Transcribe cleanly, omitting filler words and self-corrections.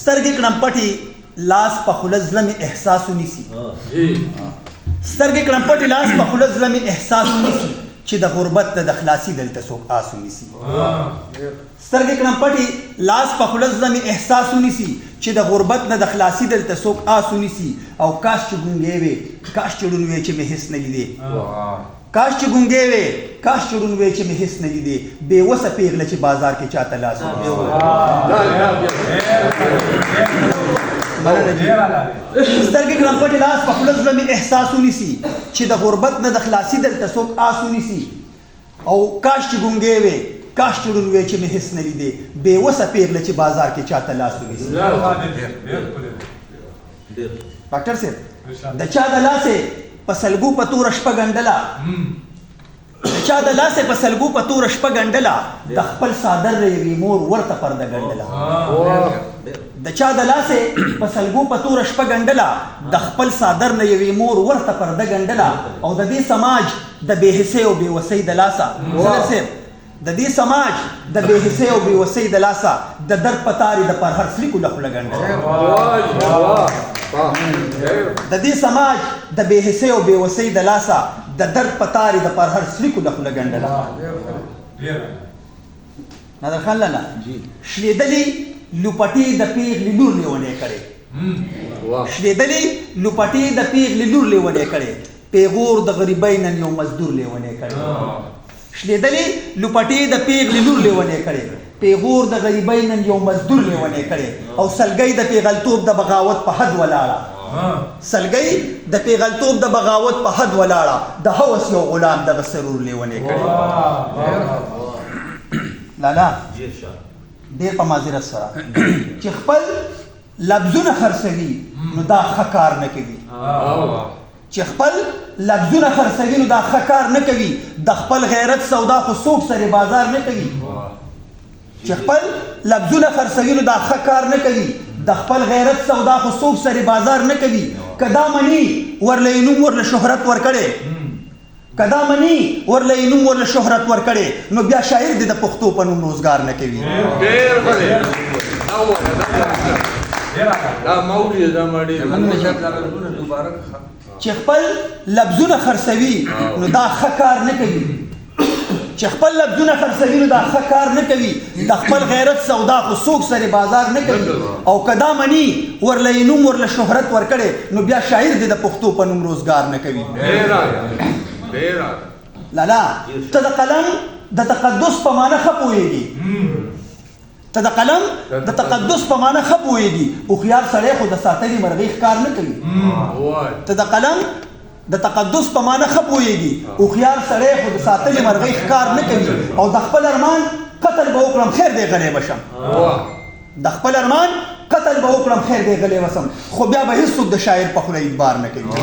سترګې کړم پټې لاس په خوله زړه مې احساس ونیسي سترګې کړم پټې لاس په خوله زړه مې احساس ونیسي چې د غربت نه د خلاصي دلته څوک آس ونیسي سترګې کړم پټې لاس په خوله زړه مې احساس ونیسي چې د غربت نه د خلاصي دلته څوک آس ونیسي او کاش چې ګونګې وې کاش چې ړوند وې چې مې هېڅ نه لیدې کاش چې ګونګې وې کاش چې ړوند وې چې مې هېڅ نه لیدې بې وسه پېغله چې بازار کې چاته لاس سترګې کړم پټې لاس په خوله زړه مې احساس ونیسي چې د غربت نه د خلاصي دلته څوک آس ونیسي او کاش چې ګونګې وې کاش چې ړوند وې چې مې هېڅ نه لیدې بې وسه پېغله چې بازار کې چاته لاس ونیسي ډاکټر صاحب د چا د لاسې په سلګو په توره شپه ګنډله د چا د لاسې په سلګو په توره شپه ګنډله د خپل څادر نه یوې مور ورته پرده ګنډله د چا د لاسې په سلګو په توره شپه ګنډله د خپل څادر نه یوې مور ورته پرده ګنډله او د دې سماج د بې حسۍ او بې وسۍ د لاسه صاحب د دې سماج د بې حسۍ او بې وسۍ د لاسه د درد په تارې د پرهر سلیکو له خوله ګنډله د دې سماج د بې حسۍ او بې وسۍ د لاسه د درد په تارې د پرهر سلیکو له خوله ګنډله نادرخان لالا شلېدلې لوپټې د پیغلې لور لیونې کړې شلېدلې لوپټې د پیغلې لور لیونې کړې پیغور د غریبۍ نن یو مزدور لیونې کړې شلېدلې لوپټې د پیغلې لور لیونې کړې پیغور د غریبۍ نن یو مزدور لیونې کړې او سلګۍ د پیغلتوب د بغاوت په حد ولاړه سلګۍ د پیغلتوب د بغاوت په حد ولاړه د هوس یو غلام دغه سرور لیونې کړې لالا ډېر په معذرت سره چې خپل لفظونه خرڅوي نو دا ښه کار نه کوي چې خپل لفظونه خرڅوي نو دا ښه کار نه کوي د خپل غیرت سودا خو څوک سره بازار نه کوي چې خپل لفظونه خرڅوي نو دا ښه کار نه کوي د خپل غیرت سودا خو څوک سره بازار نه کوي که دا مني ورله یې نوم ورله شهرت ورکړی که دا مني ورله یې نوم ورله شهرت ورکړی نو بیا شاعر دې د پښتو په نوم روزګار نه کوي چې خپل لفظونه خرڅوي نو دا ښه کار نه کوي چې خپل لفظونه خرڅوي نو دا ښه کار نه کوي د خپل غیرت سودا خو څوک سره بازار نه کوي او که دا مني ورله یې نوم ورله شهرت ورکړی نو بیا شاعر دې د پښتو په نوم روزګار نه کوي لالا ته د قلم د تقدس په معنی ښه پوهېږي ته د قلم د تقدس په معنی ښه پوهېږي هوښیار سړی خو د ساتلې مرغۍ ښکار نه کوي ته د قلم د تقدس په معنی ښه پوهېږي هوښیار سړی خو د ساتلې مرغۍ ښکار نه کوي او د خپل ارمان قتل به وکړم خیر دی غلی به شم د خپل ارمان قتل به وکړم خیر دی غلی به شم خو بیا به هېڅوک د شاعر په خوله اعتبار نه کوي